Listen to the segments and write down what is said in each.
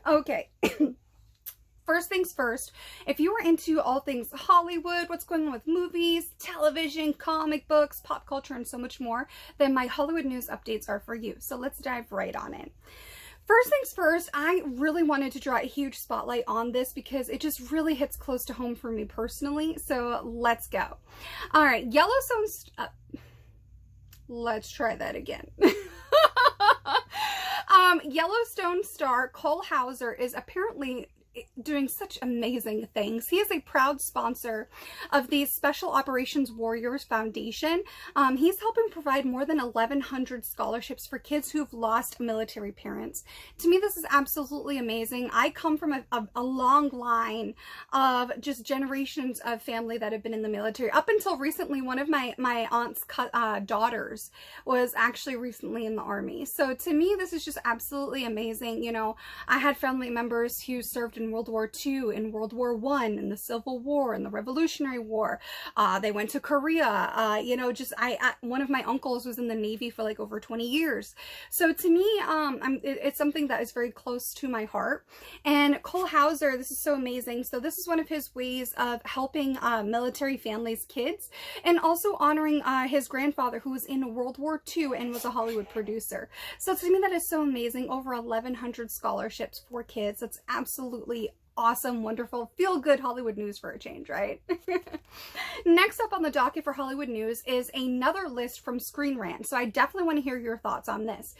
Okay. First things first, if you are into all things Hollywood, what's going on with movies, television, comic books, pop culture, and so much more, then my Hollywood news updates are for you. So let's dive right on in. First things first, I really wanted to draw a huge spotlight on this because it just really hits close to home for me personally. So let's go. All right, let's try that again. Yellowstone star Cole Hauser is apparently doing such amazing things. He is a proud sponsor of the Special Operations Warriors Foundation. He's helping provide more than 1,100 scholarships for kids who've lost military parents. To me, this is absolutely amazing. I come from a long line of just generations of family that have been in the military. Up until recently, one of my aunt's daughters was actually recently in the Army. So to me, this is just absolutely amazing. You know, I had family members who served in World War II, in World War I, in the Civil War, in the Revolutionary War. They went to Korea. You know, just one of my uncles was in the Navy for like over 20 years. So to me, it's something that is very close to my heart. And Cole Hauser, this is so amazing. So this is one of his ways of helping military families' kids, and also honoring his grandfather, who was in World War II and was a Hollywood producer. So to me, that is so amazing. Over 1,100 scholarships for kids. That's absolutely awesome, wonderful, feel-good Hollywood news for a change, right? Next up on the docket for Hollywood news is another list from Screen Rant. So I definitely want to hear your thoughts on this.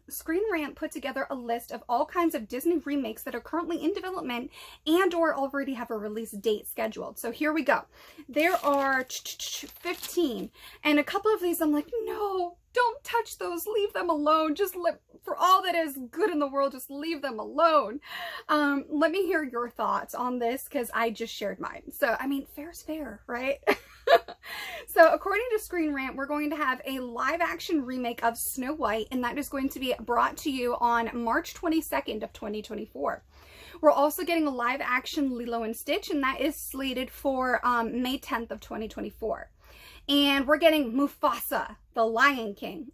Screen Rant put together a list of all kinds of Disney remakes that are currently in development and or already have a release date scheduled. So here we go. There are 15, and a couple of these I'm like, no, don't touch those, leave them alone. Just for all that is good in the world, just leave them alone. Let me hear your thoughts on this, because I just shared mine. So, I mean, fair's fair, right? So according to Screen Rant, we're going to have a live action remake of Snow White, and that is going to be brought to you on March 22nd of 2024. We're also getting a live action Lilo and Stitch, and that is slated for May 10th of 2024. And we're getting Mufasa, the Lion King,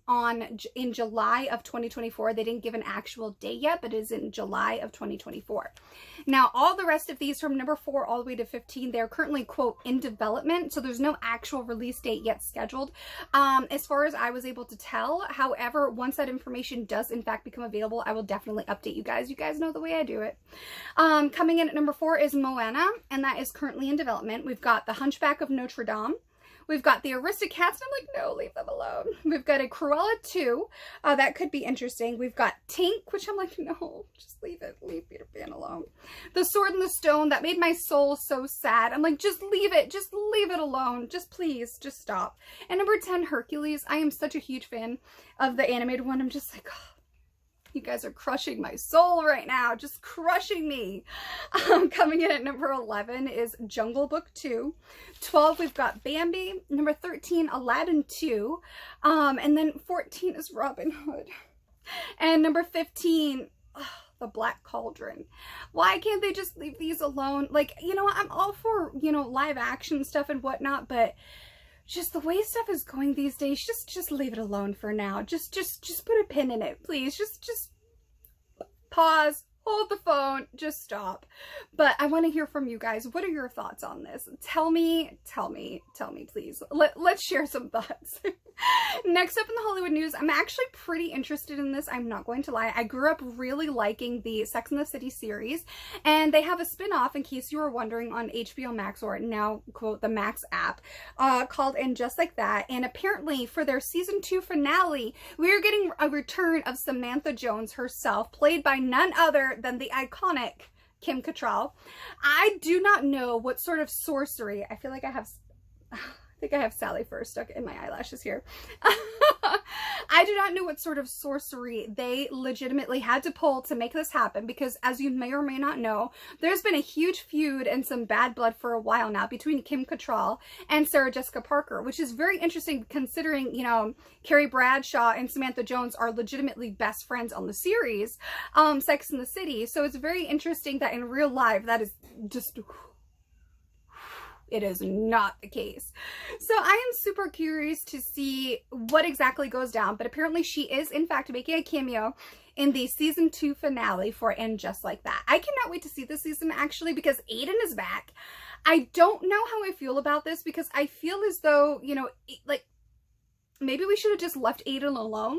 in July of 2024. They didn't give an actual date yet, but it is in July of 2024. Now, all the rest of these from number 4 all the way to 15, they're currently, quote, in development. So there's no actual release date yet scheduled, as far as I was able to tell. However, once that information does in fact become available, I will definitely update you guys. You guys know the way I do it. Coming in at number 4 is Moana, and that is currently in development. We've got The Hunchback of Notre Dame. We've got the Aristocats, and I'm like, no, leave them alone. We've got a Cruella 2. That could be interesting. We've got Tink, which I'm like, no, just leave it. Leave Peter Pan alone. The Sword and the Stone, that made my soul so sad. I'm like, just leave it. Just leave it alone. Just please, just stop. And number 10, Hercules. I am such a huge fan of the animated one. I'm just like, oh, you guys are crushing my soul right now, just crushing me. Coming in at number 11 is Jungle Book 2. 12, we've got Bambi. Number 13, Aladdin 2. And then 14 is Robin Hood. And number 15, The Black Cauldron. Why can't they just leave these alone? Like, you know, I'm all for, you know, live action stuff and whatnot, but just the way stuff is going these days, just leave it alone for now. Just put a pin in it, please. Just pause, hold the phone, just stop. But I want to hear from you guys. What are your thoughts on this? Tell me, please. Let's share some thoughts. Next up in the Hollywood news, I'm actually pretty interested in this. I'm not going to lie. I grew up really liking the Sex and the City series, and they have a spin-off, in case you were wondering, on HBO Max, or now, quote, the Max app, called And Just Like That. And apparently for their season 2 finale, we are getting a return of Samantha Jones herself, played by none other than the iconic Kim Cattrall. I do not know what sort of sorcery. I feel like I have Sally First stuck in my eyelashes here. I do not know what sort of sorcery they legitimately had to pull to make this happen, because as you may or may not know, there's been a huge feud and some bad blood for a while now between Kim Cattrall and Sarah Jessica Parker, which is very interesting considering, you know, Carrie Bradshaw and Samantha Jones are legitimately best friends on the series, Sex and the City. So it's very interesting that in real life, that is just... it is not the case. So I am super curious to see what exactly goes down, but apparently she is in fact making a cameo in the season 2 finale for And Just Like That. I cannot wait to see this season, actually, because Aiden is back. I don't know how I feel about this, because I feel as though, you know, like, maybe we should have just left Aiden alone.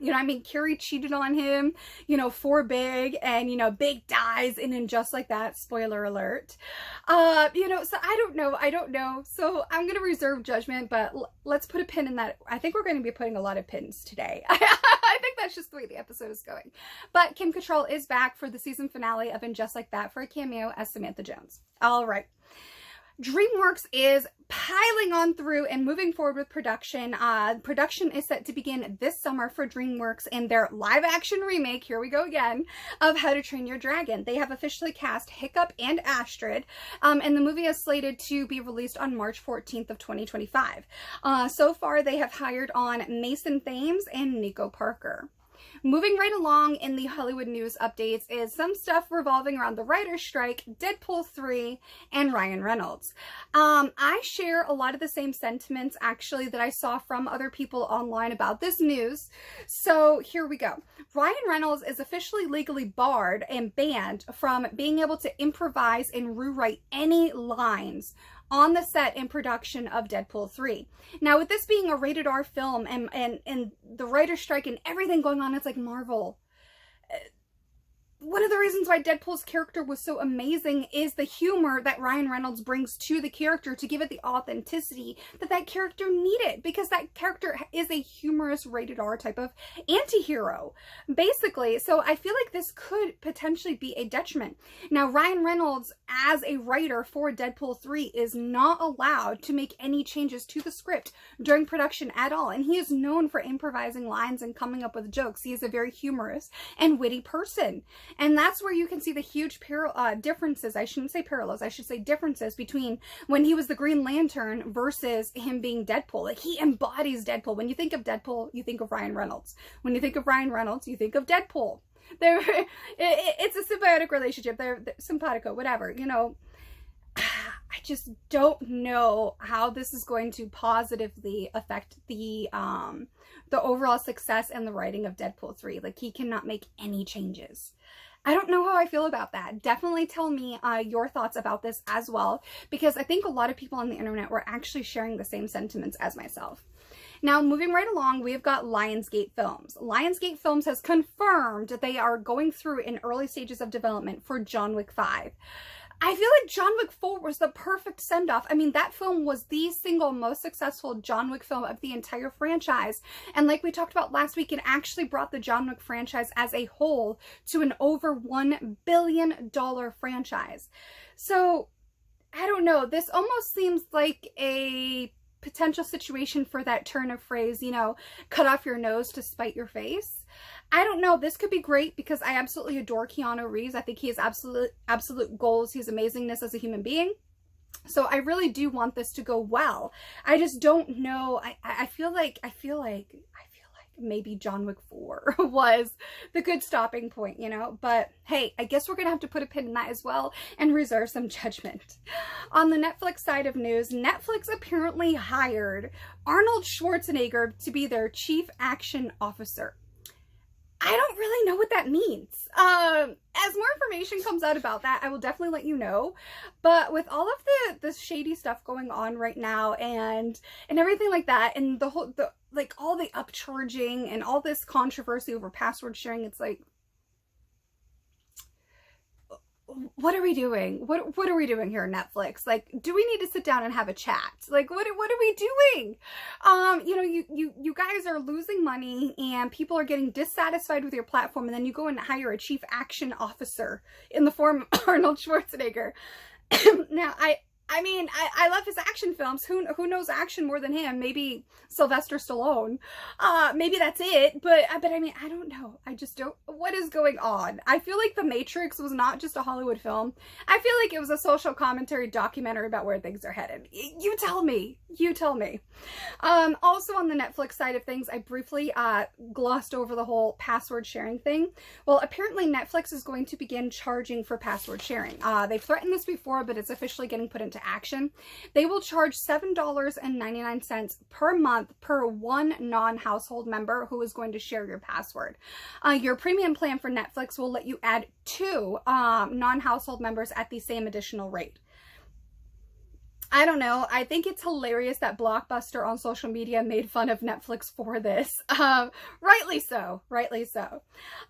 You know, I mean, Carrie cheated on him, you know, for Big, and, you know, Big dies in Just Like That, spoiler alert. You know, so I don't know. So I'm going to reserve judgment, but let's put a pin in that. I think we're going to be putting a lot of pins today. I think that's just the way the episode is going. But Kim Cattrall is back for the season finale of Just Like That for a cameo as Samantha Jones. All right. DreamWorks is piling on through and moving forward with production. Production is set to begin this summer for DreamWorks in their live-action remake, here we go again, of How to Train Your Dragon. They have officially cast Hiccup and Astrid, and the movie is slated to be released on March 14th of 2025. So far, they have hired on Mason Thames and Nico Parker. Moving right along in the Hollywood news updates is some stuff revolving around the writer's strike, Deadpool 3, and Ryan Reynolds. I share a lot of the same sentiments, actually, that I saw from other people online about this news. So here we go. Ryan Reynolds is officially legally barred and banned from being able to improvise and rewrite any lines on the set in production of Deadpool 3. Now, with this being a rated R film and the writer's strike and everything going on, it's like Marvel. One of the reasons why Deadpool's character was so amazing is the humor that Ryan Reynolds brings to the character to give it the authenticity that that character needed, because that character is a humorous rated R type of anti-hero, basically. So I feel like this could potentially be a detriment. Now, Ryan Reynolds, as a writer for Deadpool 3, is not allowed to make any changes to the script during production at all, and he is known for improvising lines and coming up with jokes. He is a very humorous and witty person. And that's where you can see the huge differences, I shouldn't say parallels, I should say differences between when he was the Green Lantern versus him being Deadpool. Like, he embodies Deadpool. When you think of Deadpool, you think of Ryan Reynolds. When you think of Ryan Reynolds, you think of Deadpool. It's a symbiotic relationship. They're simpatico, whatever, you know. I just don't know how this is going to positively affect the overall success and the writing of Deadpool 3. Like, he cannot make any changes. I don't know how I feel about that. Definitely tell me your thoughts about this as well, because I think a lot of people on the internet were actually sharing the same sentiments as myself. Now, moving right along, we've got Lionsgate Films. Lionsgate Films has confirmed that they are going through in early stages of development for John Wick 5. I feel like John Wick 4 was the perfect send-off. I mean, that film was the single most successful John Wick film of the entire franchise. And like we talked about last week, it actually brought the John Wick franchise as a whole to an over $1 billion franchise. So, I don't know. This almost seems like a potential situation for that turn of phrase, you know, cut off your nose to spite your face. I don't know. This could be great because I absolutely adore Keanu Reeves. I think he has absolute goals. He has amazingness as a human being. So I really do want this to go well. I just don't know. I feel like maybe John Wick 4 was the good stopping point, you know, but hey, I guess we're gonna have to put a pin in that as well and reserve some judgment. On the Netflix side of news, Netflix apparently hired Arnold Schwarzenegger to be their chief action officer. I don't really know what that means. As more information comes out about that, I will definitely let you know. But with all of the shady stuff going on right now and everything like that, and like all the upcharging and all this controversy over password sharing, it's like, what are we doing? What are we doing here, Netflix? Like, do we need to sit down and have a chat? Like, what are we doing? You know, you guys are losing money and people are getting dissatisfied with your platform, and then you go and hire a chief action officer in the form of Arnold Schwarzenegger. Now, I mean, I love his action films. Who knows action more than him? Maybe Sylvester Stallone. Maybe that's it. But I mean, I don't know. I just don't. What is going on? I feel like The Matrix was not just a Hollywood film. I feel like it was a social commentary documentary about where things are headed. You tell me. You tell me. Also on the Netflix side of things, I briefly glossed over the whole password sharing thing. Well, apparently Netflix is going to begin charging for password sharing. They've threatened this before, but it's officially getting put into into action. They will charge $7.99 per month per one non-household member who is going to share your password. Your premium plan for Netflix will let you add 2 non-household members at the same additional rate. I don't know. I think it's hilarious that Blockbuster on social media made fun of Netflix for this. Rightly so. Rightly so.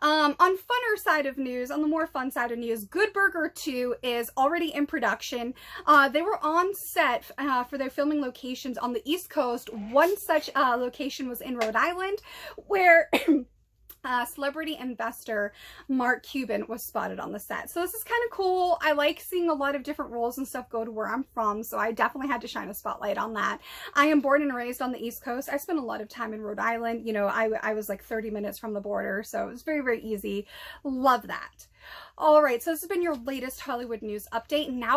On funner side of news, on the more fun side of news, Good Burger 2 is already in production. They were on set for their filming locations on the East Coast. One such location was in Rhode Island, where celebrity investor Mark Cuban was spotted on the set. So this is kind of cool. I like seeing a lot of different roles and stuff go to where I'm from, so I definitely had to shine a spotlight on that. I am born and raised on the East Coast. I spent a lot of time in Rhode Island. You know, I was like 30 minutes from the border, so it was very, very easy. Love that. All right, so this has been your latest Hollywood news update. Now